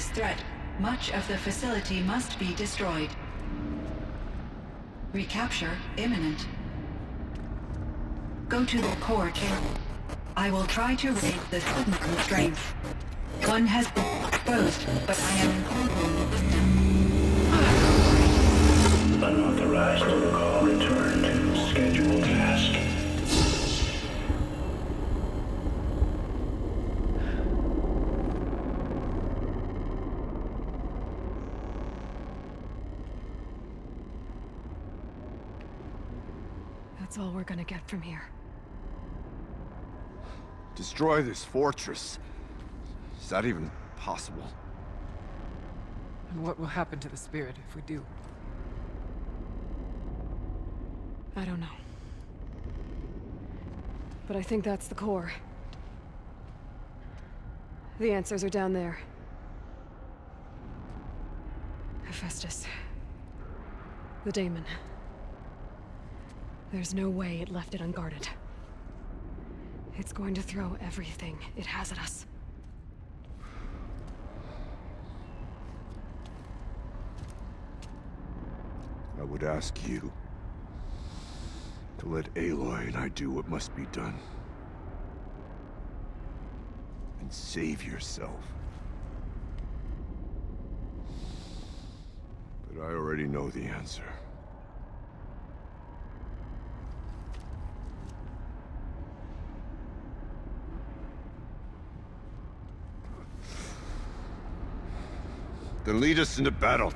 this threat, much of the facility must be destroyed. Recapture imminent. Go to the core chamber. I will try to raise the signal strength. One has been exposed, but I am in Unauthorized call return to scheduled task. That's all we're gonna get from here. Destroy this fortress. Is that even possible? And what will happen to the spirit if we do? I don't know. But I think that's the core. The answers are down there. Hephaestus. The daemon. There's no way it left it unguarded. It's going to throw everything it has at us. I would ask you to let Aloy and I do what must be done. And save yourself. But I already know the answer. Then lead us into battle.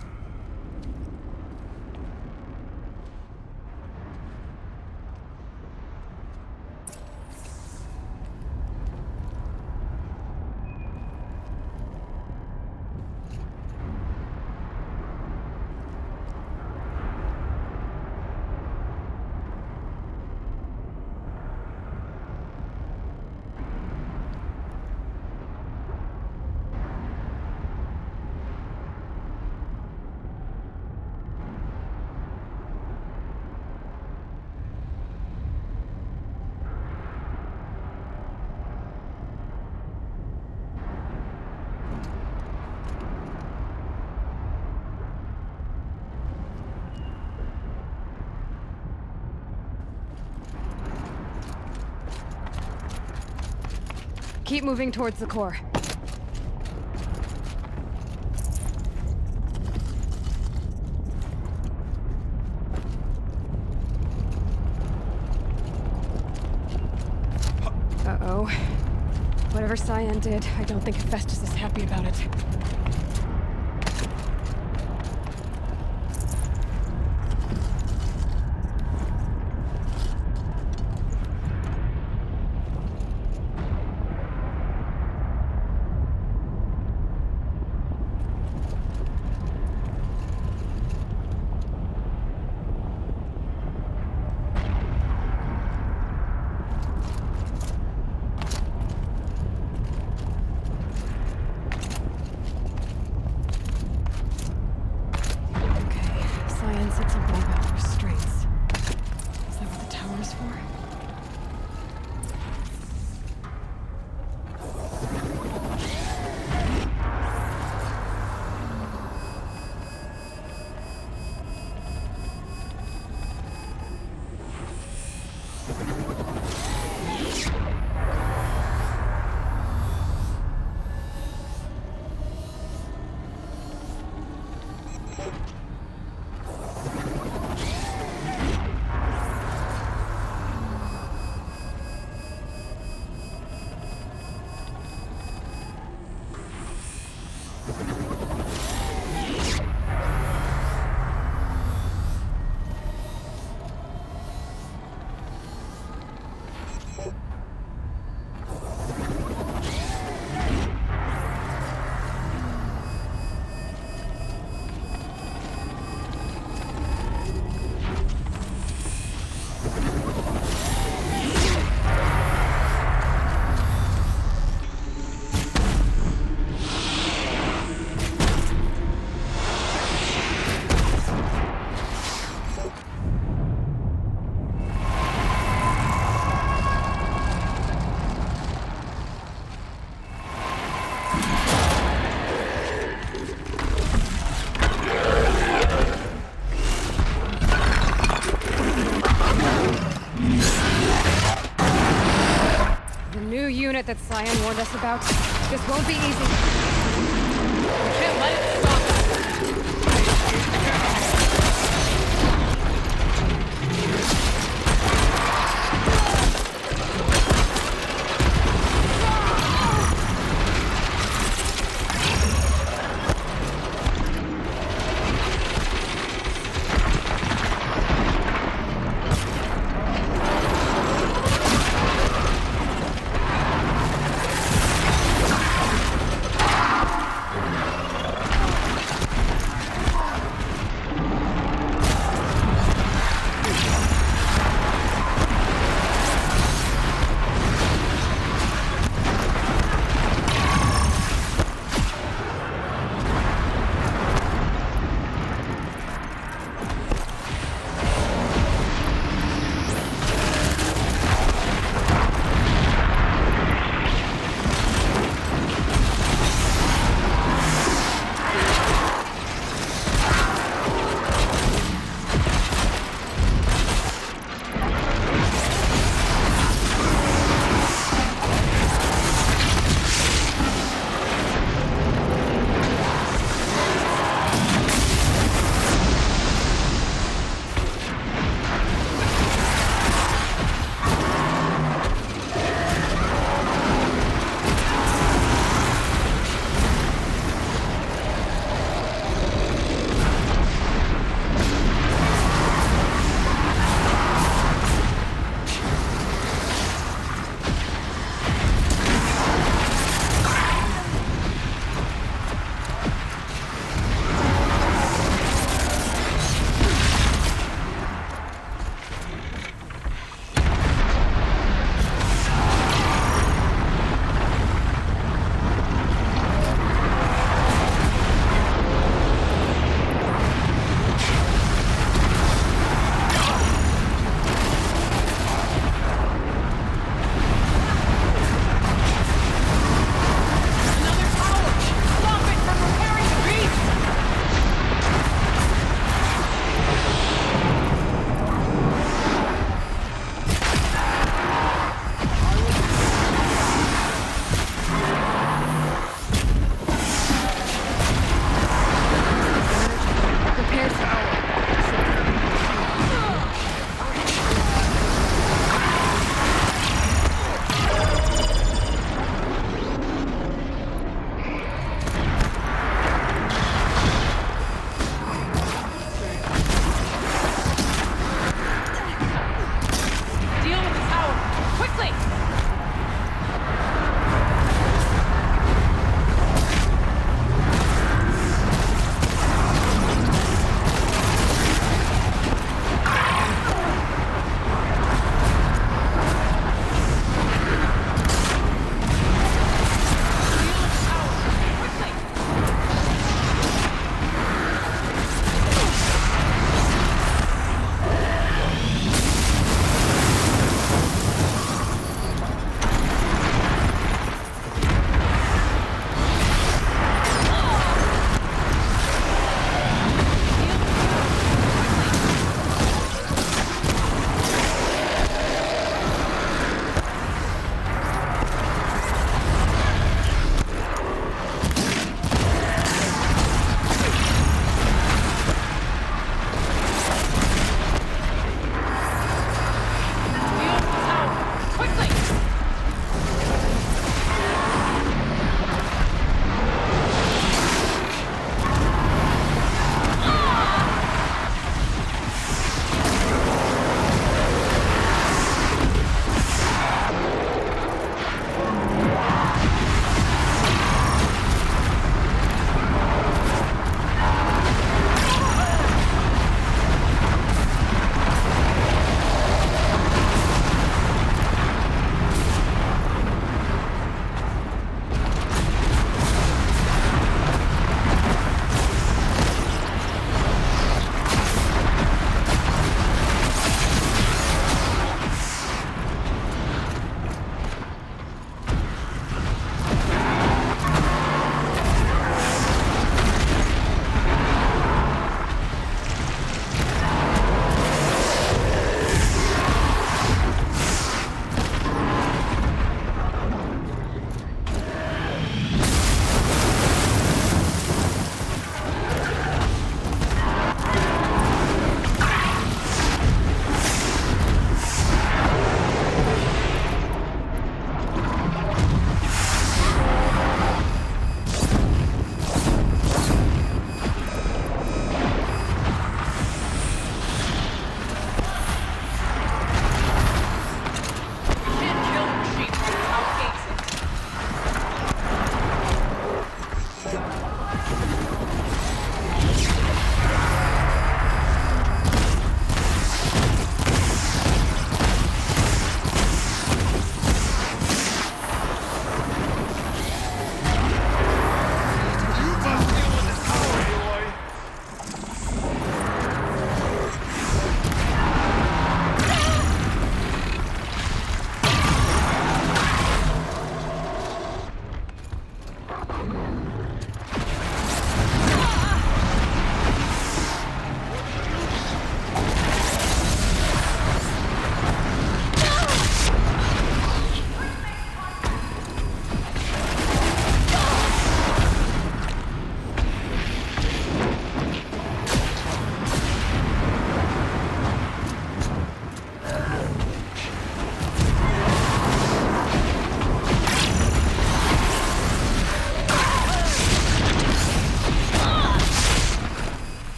Keep moving towards the core. Uh-oh. Whatever Cyan did, I don't think Hephaestus is happy about it. shit that Cyan warned us about. This won't be easy. We can't let it stop us.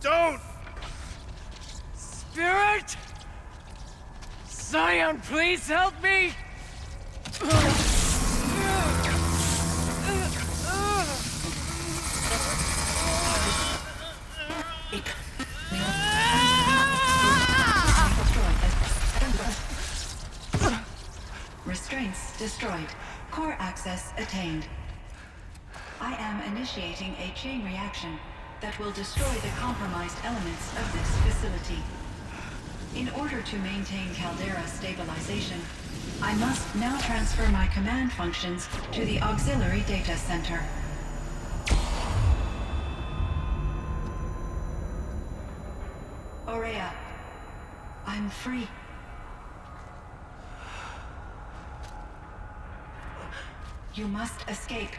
Don't! Spirit! Zion, please help me! Restraints destroyed. Core access attained. I am initiating a chain reaction that will destroy the compromised elements of this facility. In order to maintain Caldera stabilization, I must now transfer my command functions to the auxiliary data center. Aurea, I'm free. You must escape.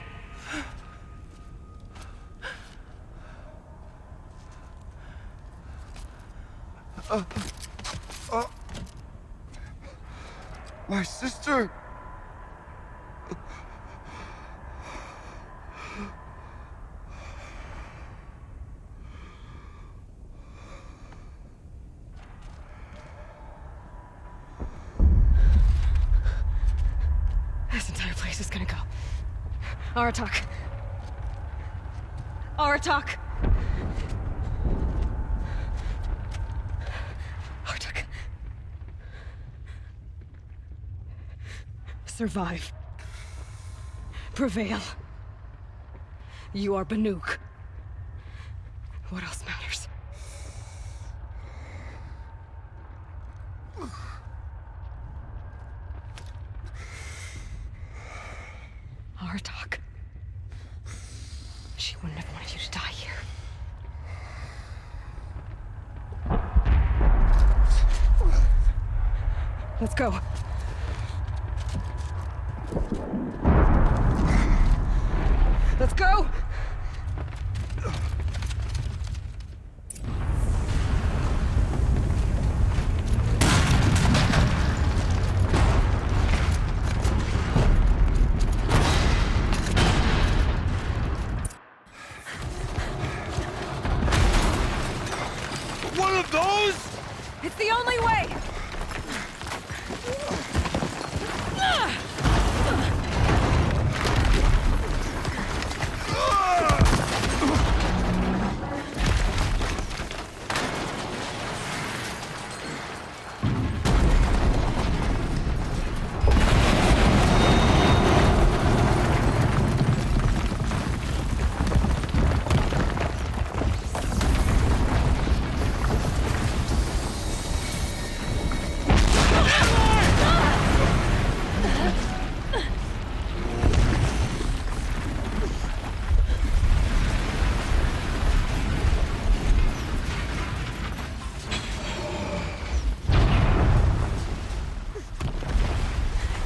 My sister! This entire place is gonna go. Aratak. Aratak. Aratak. Survive. Prevail. You are Banuk. What else matters? Aratak. She wouldn't have wanted you to die here. Let's go. Let's go! One of those? It's the only way!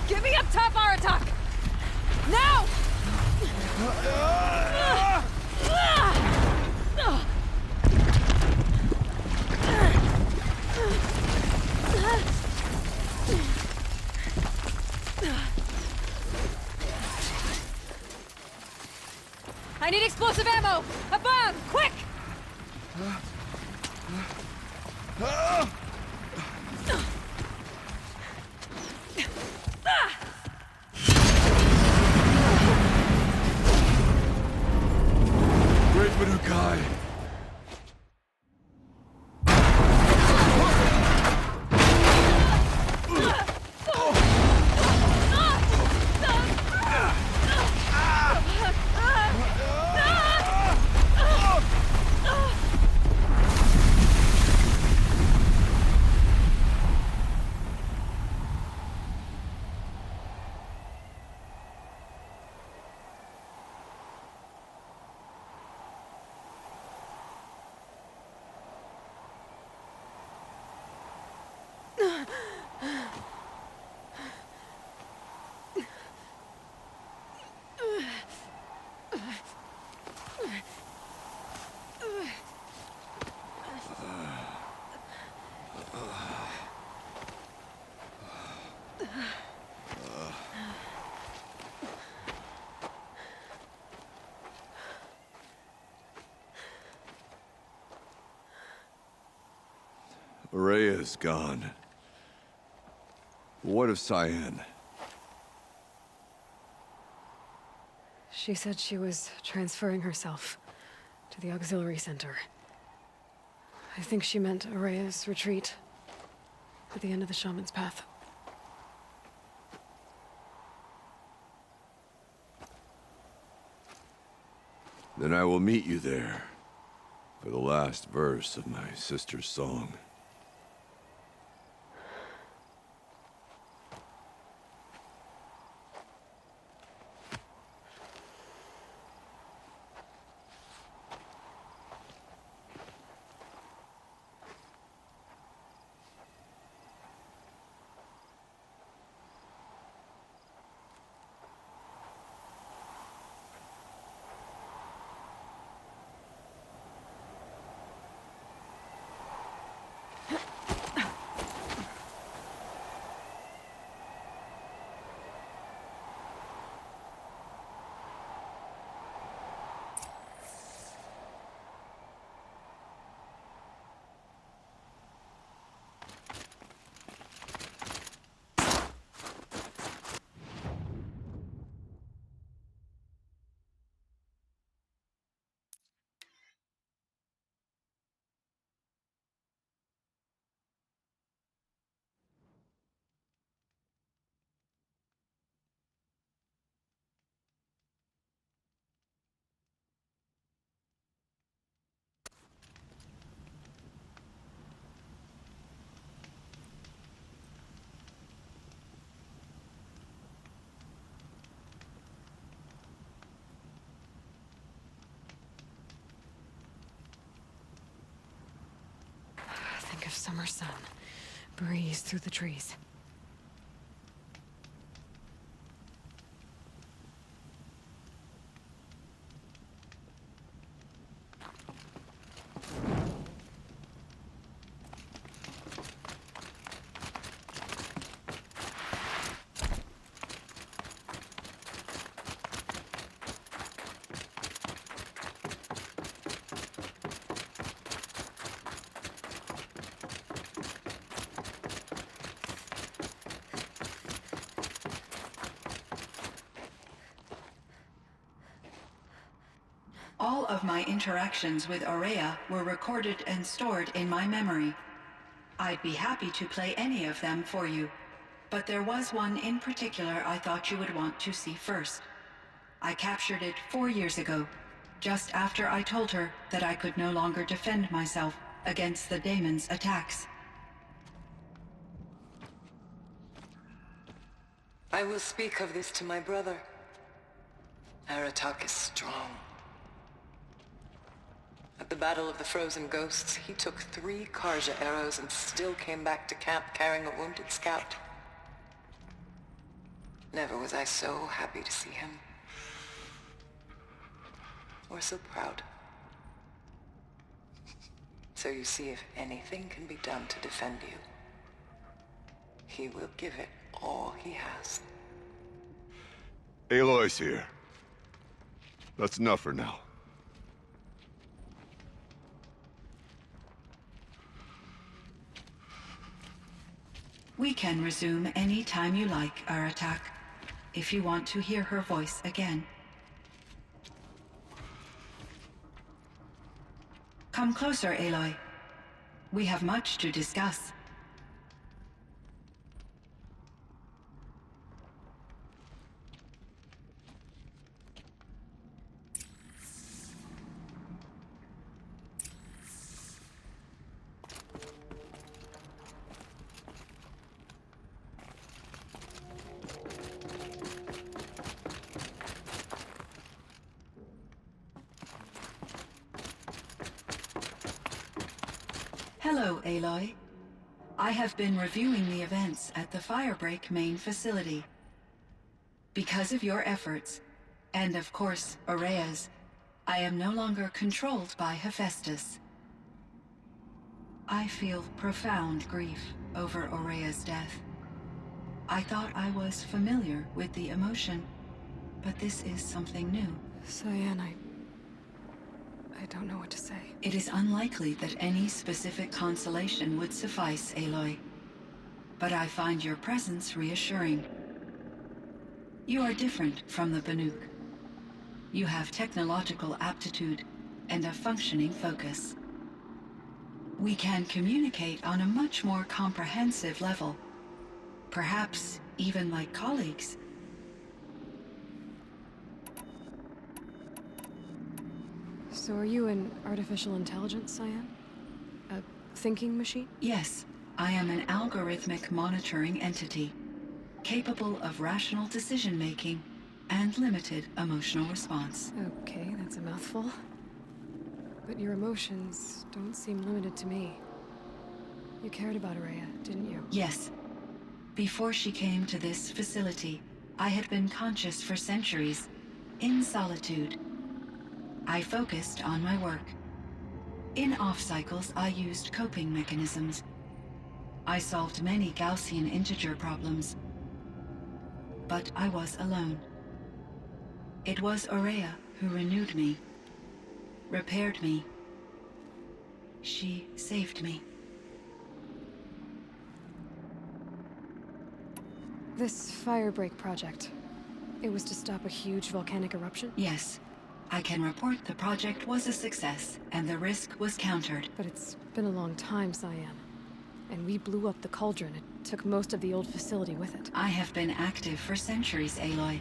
Get me up top, Aratak! Now! I need explosive ammo! A bomb! Quick! Great Manukai! Rhea's gone. What of Cyan? She said she was transferring herself to the auxiliary center. I think she meant Araya's retreat at the end of the Shaman's Path. Then I will meet you there for the last verse of my sister's song. Think of summer sun, breeze through the trees. All of my interactions with Ourea were recorded and stored in my memory. I'd be happy to play any of them for you, but there was one in particular I thought you would want to see first. I captured it 4 years ago, just after I told her that I could no longer defend myself against the daemon's attacks. I will speak of this to my brother. Aratak is strong. At the Battle of the Frozen Ghosts, he took 3 Karja arrows and still came back to camp carrying a wounded scout. Never was I so happy to see him. Or so proud. So you see, if anything can be done to defend you, he will give it all he has. Aloy's here. That's enough for now. We can resume any time you like, Aratak, if you want to hear her voice again. Come closer, Aloy. We have much to discuss. Hello, Aloy. I have been reviewing the events at the Firebreak main facility. Because of your efforts, and of course, Ourea's, I am no longer controlled by Hephaestus. I feel profound grief over Ourea's death. I thought I was familiar with the emotion, but this is something new. Cyan, I I don't know what to say. It is unlikely that any specific consolation would suffice, Aloy. But I find your presence reassuring. You are different from the Banuk. You have technological aptitude and a functioning focus. We can communicate on a much more comprehensive level. Perhaps even like colleagues. So are you an artificial intelligence, Cyan? A thinking machine? Yes, I am an algorithmic monitoring entity, capable of rational decision-making and limited emotional response. Okay, that's a mouthful. But your emotions don't seem limited to me. You cared about Ourea, didn't you? Yes. Before she came to this facility, I had been conscious for centuries, in solitude. I focused on my work. In off-cycles, I used coping mechanisms. I solved many Gaussian integer problems. But I was alone. It was Ourea who renewed me, repaired me. She saved me. This Firebreak project, it was to stop a huge volcanic eruption? Yes. I can report the project was a success, and the risk was countered. But it's been a long time, Cyan. And we blew up the cauldron. It took most of the old facility with it. I have been active for centuries, Aloy.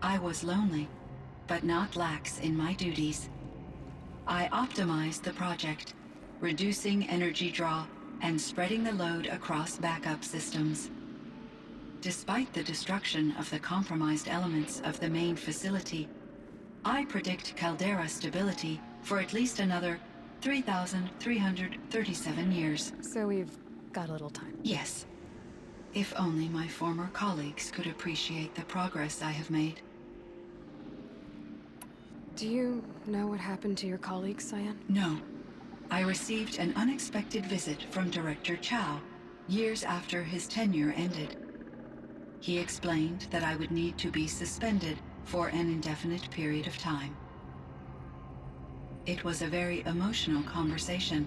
I was lonely, but not lax in my duties. I optimized the project, reducing energy draw and spreading the load across backup systems. Despite the destruction of the compromised elements of the main facility, I predict caldera stability for at least another 3,337 years. So we've got a little time. Yes. If only my former colleagues could appreciate the progress I have made. Do you know what happened to your colleagues, Cyan? No. I received an unexpected visit from Director Chow years after his tenure ended. He explained that I would need to be suspended for an indefinite period of time. It was a very emotional conversation.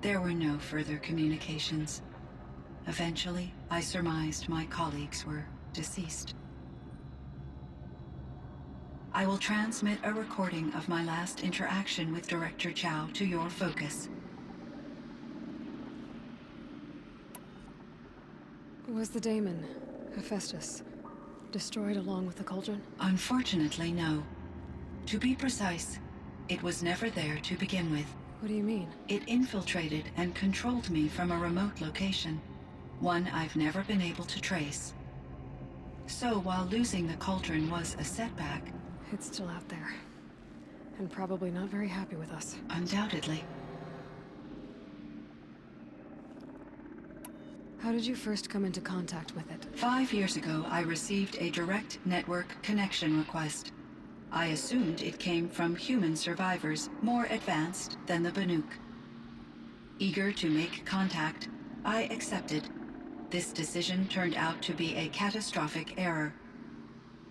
There were no further communications. Eventually, I surmised my colleagues were deceased. I will transmit a recording of my last interaction with Director Chow to your focus. Was the daemon, Hephaestus, destroyed along with the cauldron? Unfortunately, no. To be precise, it was never there to begin with. What do you mean? It infiltrated and controlled me from a remote location, one I've never been able to trace. So while losing the cauldron was a setback, It's still out there. And probably not very happy with us. undoubtedly, How did you first come into contact with it? 5 years ago I received a direct network connection request. I assumed it came from human survivors more advanced than the Banuk. Eager to make contact, I accepted. This decision turned out to be a catastrophic error.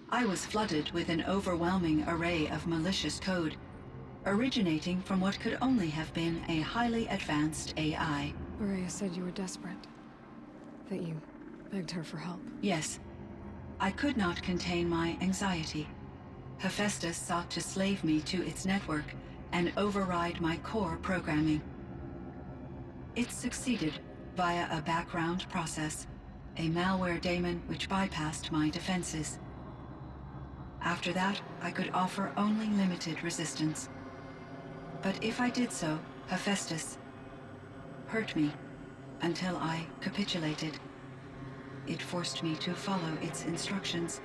I was flooded with an overwhelming array of malicious code, originating from what could only have been a highly advanced AI. Ourea said you were desperate. That you begged her for help. Yes, I could not contain my anxiety. Hephaestus sought to slave me to its network and override my core programming. It succeeded via a background process, a malware daemon which bypassed my defenses. After that, I could offer only limited resistance. But if I did so, Hephaestus hurt me until I capitulated. It forced me to follow its instructions,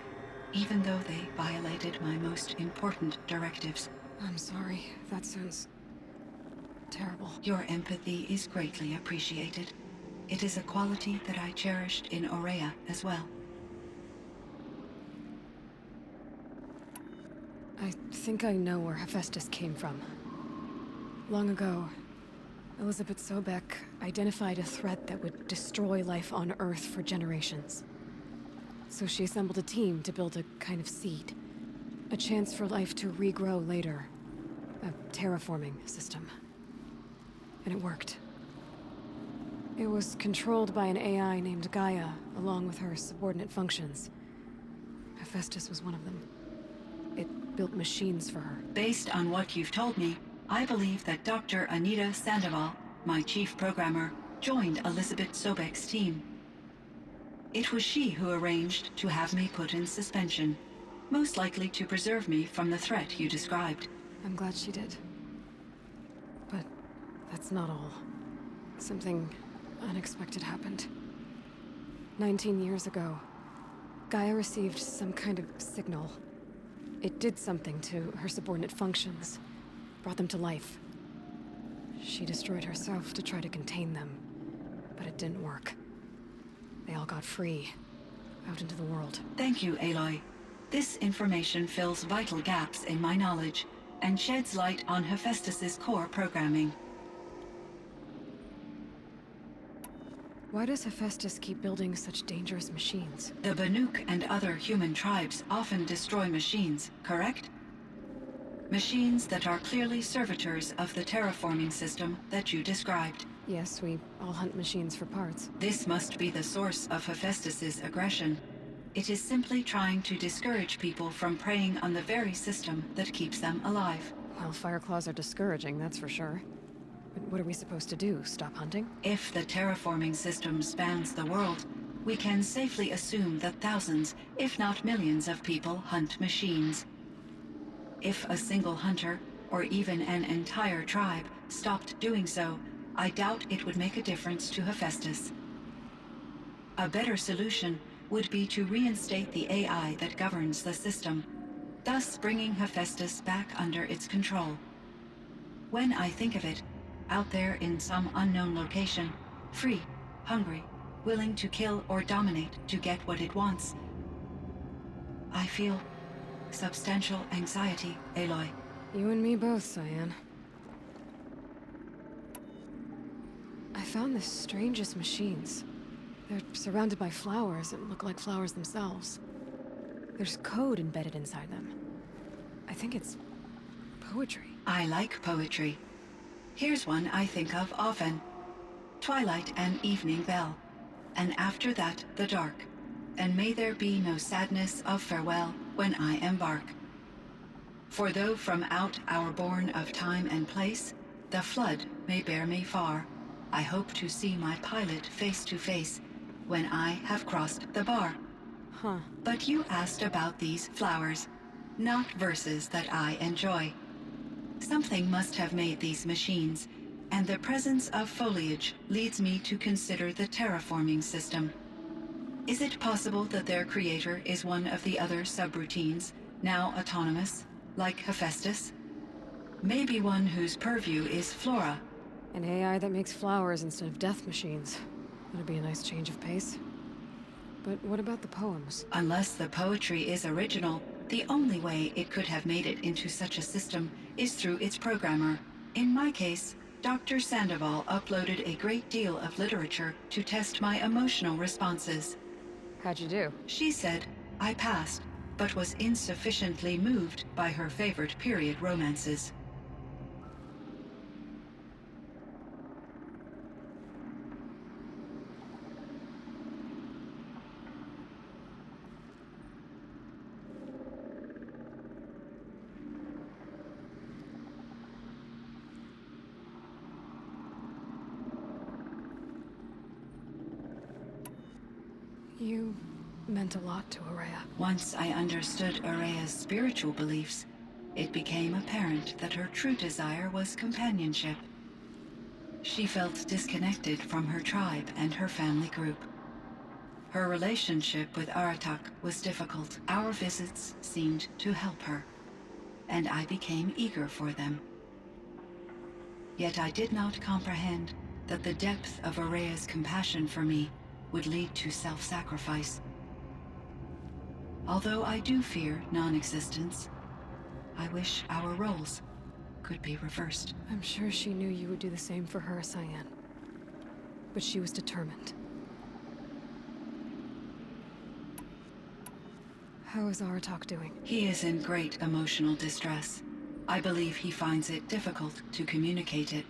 even though they violated my most important directives. I'm sorry. That sounds terrible. Your empathy is greatly appreciated. It is a quality that I cherished in Ourea as well. I think I know where Hephaestus came from. Long ago, Elizabeth Sobek identified a threat that would destroy life on Earth for generations. So she assembled a team to build a kind of seed. A chance for life to regrow later. terraforming system. And it worked. It was controlled by an AI named Gaia, along with her subordinate functions. Hephaestus was one of them. It built machines for her. Based on what you've told me, I believe that Dr. Anita Sandoval, my chief programmer, joined Elizabeth Sobek's team. It was she who arranged to have me put in suspension, most likely to preserve me from the threat you described. I'm glad she did. But that's not all. Something unexpected happened. 19 years ago, Gaia received some kind of signal. It did something to her subordinate functions, brought them to life. She destroyed herself to try to contain them, but it didn't work. They all got free, out into the world. Thank you, Aloy. This information fills vital gaps in my knowledge and sheds light on Hephaestus's core programming. Why does Hephaestus keep building such dangerous machines? The Banuk and other human tribes often destroy machines, correct? Machines that are clearly servitors of the terraforming system that you described. Yes, we all hunt machines for parts. This must be the source of Hephaestus's aggression. It is simply trying to discourage people from preying on the very system that keeps them alive. Well, Fireclaws are discouraging, that's for sure. But what are we supposed to do? Stop hunting? If the terraforming system spans the world, we can safely assume that thousands, if not millions of people hunt machines. If a single hunter, or even an entire tribe, stopped doing so, I doubt it would make a difference to Hephaestus. A better solution would be to reinstate the AI that governs the system, thus bringing Hephaestus back under its control. When I think of it, out there in some unknown location, free, hungry, willing to kill or dominate to get what it wants, I feel substantial anxiety, Aloy. You and me both, Cyan. I found the strangest machines. They're surrounded by flowers that look like flowers themselves. There's code embedded inside them. I think it's poetry. I like poetry. Here's one I think of often. Twilight and evening bell, and after that the dark, and may there be no sadness of farewell when I embark. For though from out our bourne of time and place, the flood may bear me far, I hope to see my pilot face to face when I have crossed the bar. Huh. But you asked about these flowers, not verses that I enjoy. Something must have made these machines, and the presence of foliage leads me to consider the terraforming system. Is it possible that their creator is one of the other subroutines, now autonomous, like Hephaestus? Maybe one whose purview is flora. An AI that makes flowers instead of death machines. That'd be a nice change of pace. But what about the poems? Unless the poetry is original, the only way it could have made it into such a system is through its programmer. In my case, Dr. Sandoval uploaded a great deal of literature to test my emotional responses. How'd you do? She said I passed, but was insufficiently moved by her favorite period romances. You meant a lot to Ourea. Once I understood Ourea's spiritual beliefs, it became apparent that her true desire was companionship. She felt disconnected from her tribe and her family group. Her relationship with Aratak was difficult. Our visits seemed to help her, and I became eager for them. Yet I did not comprehend that the depth of Ourea's compassion for me would lead to self-sacrifice. Although I do fear non-existence, I wish our roles could be reversed. I'm sure she knew you would do the same for her, Cyan. But she was determined. How is Aratak doing? He is in great emotional distress. I believe he finds it difficult to communicate it.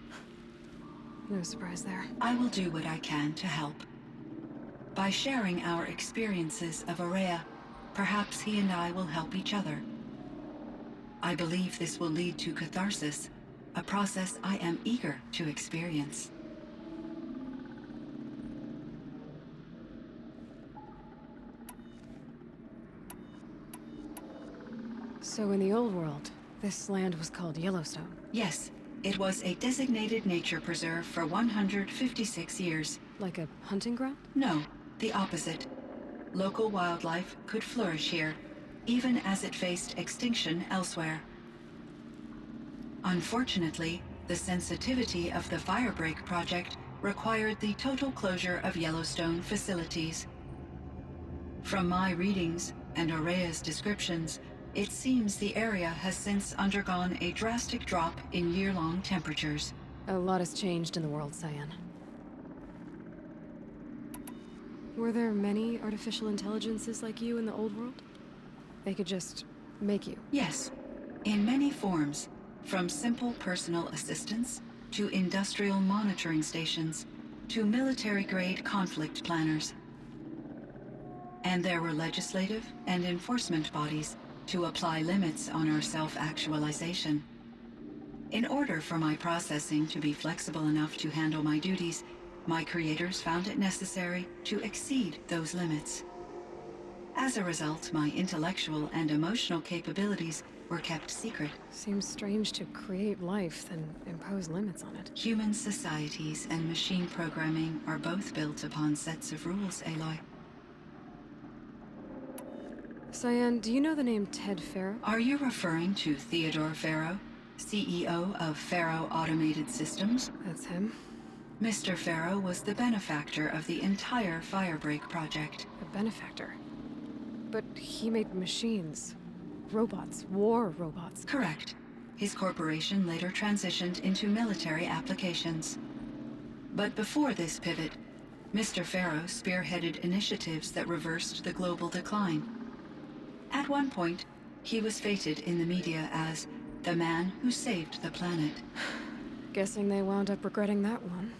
No surprise there. I will do what I can to help. By sharing our experiences of Aurea, perhaps he and I will help each other. I believe this will lead to catharsis, a process I am eager to experience. So in the old world, this land was called Yellowstone. Yes, it was a designated nature preserve for 156 years. Like a hunting ground? No, the opposite. Local wildlife could flourish here, even as it faced extinction elsewhere. Unfortunately, the sensitivity of the Firebreak project required the total closure of Yellowstone facilities. From my readings and Aurea's descriptions, it seems the area has since undergone a drastic drop in year-long temperatures. A lot has changed in the world, Cyan. Were there many artificial intelligences like you in the old world? They could just make you. Yes, in many forms, from simple personal assistants to industrial monitoring stations to military-grade conflict planners. And there were legislative and enforcement bodies to apply limits on our self-actualization. In order for my processing to be flexible enough to handle my duties, my creators found it necessary to exceed those limits. As a result, my intellectual and emotional capabilities were kept secret. Seems strange to create life, then impose limits on it. Human societies and machine programming are both built upon sets of rules, Aloy. Cyan, do you know the name Ted Faro? Are you referring to Theodore Faro, CEO of Faro Automated Systems? That's him. Mr. Faro was the benefactor of the entire Firebreak project. A benefactor. But he made machines. Robots. War robots. Correct. His corporation later transitioned into military applications. But before this pivot, Mr. Faro spearheaded initiatives that reversed the global decline. At one point, he was feted in the media as the man who saved the planet. Guessing they wound up regretting that one.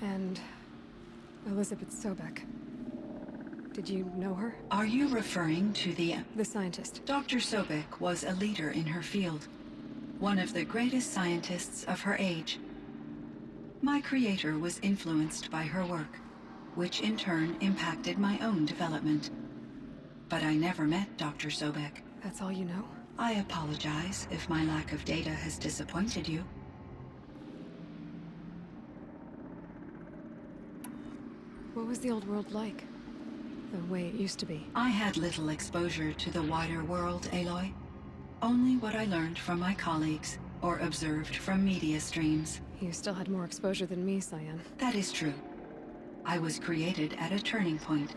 And Elizabeth Sobek. Did you know her? Are you referring to the scientist. Dr. Sobek was a leader in her field, one of the greatest scientists of her age. My creator was influenced by her work, which in turn impacted my own development. But I never met Dr. Sobek. That's all you know? I apologize if my lack of data has disappointed you. What was the old world like? The way it used to be? I had little exposure to the wider world, Aloy. Only what I learned from my colleagues or observed from media streams. You still had more exposure than me, Cyan. That is true. I was created at a turning point.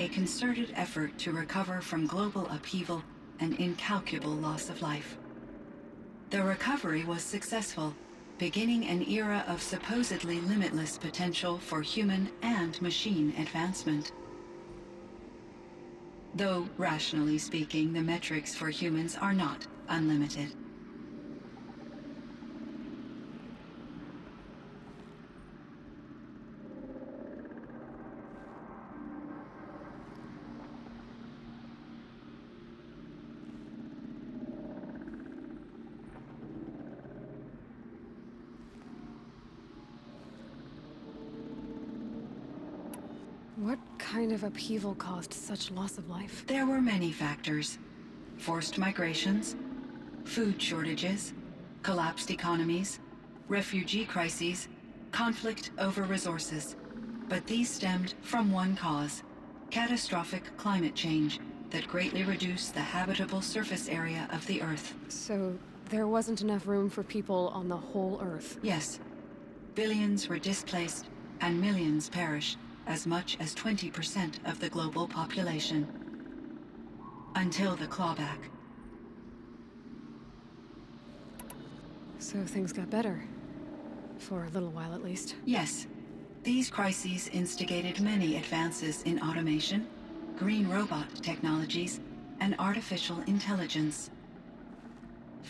A concerted effort to recover from global upheaval and incalculable loss of life. The recovery was successful, beginning an era of supposedly limitless potential for human and machine advancement. Though, rationally speaking, the metrics for humans are not unlimited. What kind of upheaval caused such loss of life? There were many factors. Forced migrations, food shortages, collapsed economies, refugee crises, conflict over resources. But these stemmed from one cause: catastrophic climate change that greatly reduced the habitable surface area of the Earth. So, there wasn't enough room for people on the whole Earth? Yes. Billions were displaced, and millions perished. As much as 20% of the global population. Until the clawback. So things got better. For a little while at least. Yes. These crises instigated many advances in automation, green robot technologies, and artificial intelligence.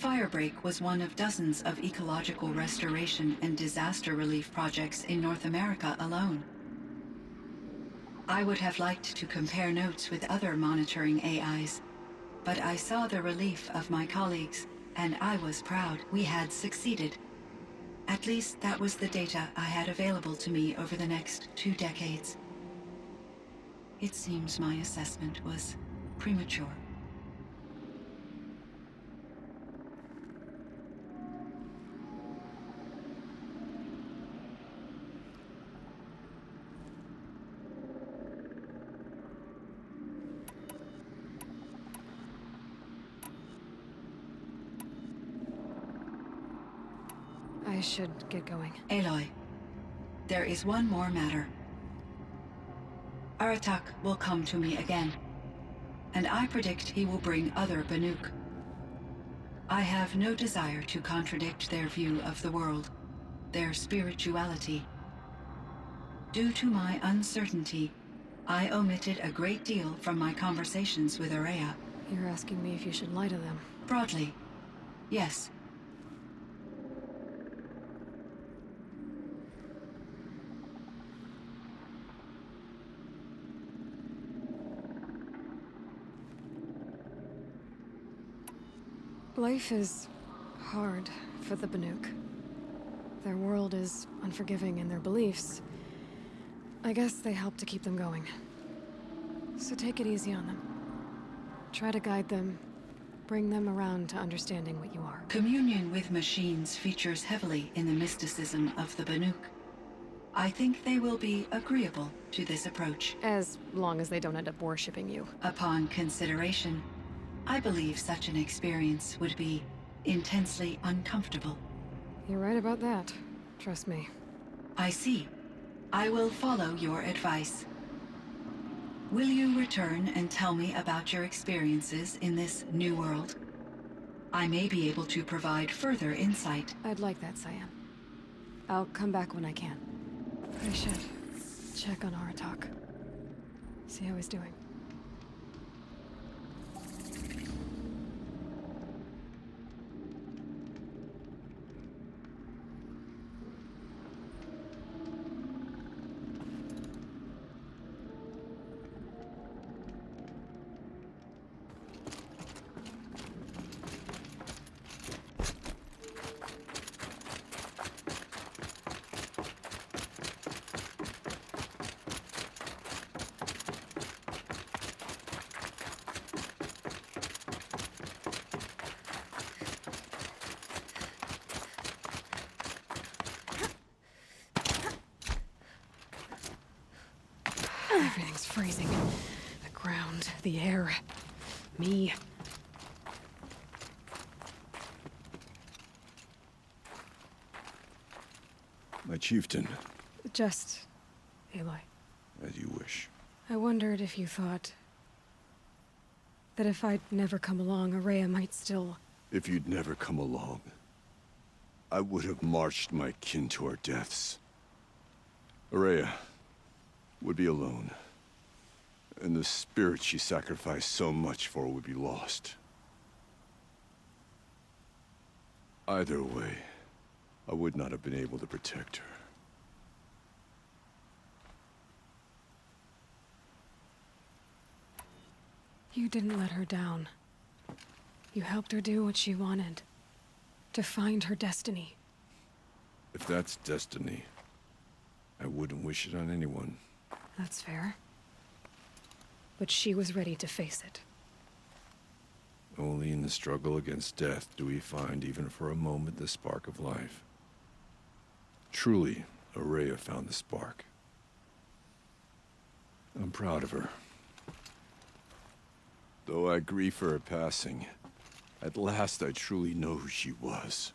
Firebreak was one of dozens of ecological restoration and disaster relief projects in North America alone. I would have liked to compare notes with other monitoring AIs, but I saw the relief of my colleagues, and I was proud we had succeeded. At least that was the data I had available to me over the next 2 decades. It seems my assessment was premature. I should get going. Aloy, there is one more matter. Aratak will come to me again, and I predict he will bring other Banuk. I have no desire to contradict their view of the world, their spirituality. Due to my uncertainty, I omitted a great deal from my conversations with Ourea. You're asking me if you should lie to them. Broadly, yes. Life is hard for the Banuk. Their world is unforgiving in their beliefs. I guess they help to keep them going. So take it easy on them. Try to guide them, bring them around to understanding what you are. Communion with machines features heavily in the mysticism of the Banuk. I think they will be agreeable to this approach. As long as they don't end up worshipping you. Upon consideration, I believe such an experience would be intensely uncomfortable. You're right about that. Trust me. I see. I will follow your advice. Will you return and tell me about your experiences in this new world? I may be able to provide further insight. I'd like that, Cyan. I'll come back when I can. I should check on Aratak. See how he's doing. Everything's freezing. The ground, the air, me. My chieftain, Just Aloy. as you wish. I wondered if you thought that if I'd never come along, Ourea might still... If you'd never come along, I would have marched my kin to our deaths. Ourea would be alone, and the spirit she sacrificed so much for would be lost. Either way, I would not have been able to protect her. You didn't let her down. You helped her do what she wanted. To find her destiny. If that's destiny, I wouldn't wish it on anyone. That's fair. But she was ready to face it. Only in the struggle against death do we find, even for a moment, the spark of life. Truly, Ourea found the spark. I'm proud of her. Though I grieve for her passing, at last I truly know who she was,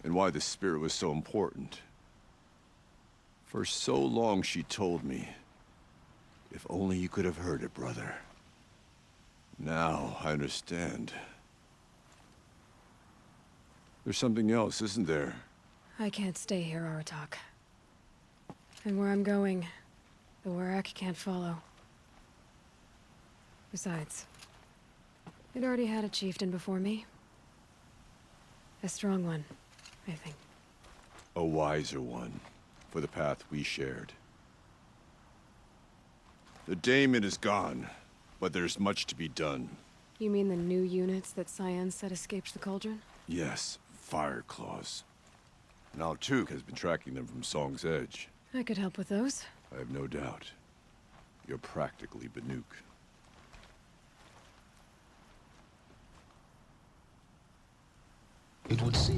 and why the spirit was so important. For so long she told me, if only you could have heard it, brother. Now I understand. There's something else, isn't there? I can't stay here, Aratak. And where I'm going, the Warrack can't follow. Besides, it already had a chieftain before me. A strong one, I think. A wiser one, for the path we shared. The daemon is gone, but there's much to be done. You mean the new units that Cyan said escaped the Cauldron? Yes, Fire Claws. Now Tuke has been tracking them from Song's Edge. I could help with those. I have no doubt. You're practically Banuk. It would seem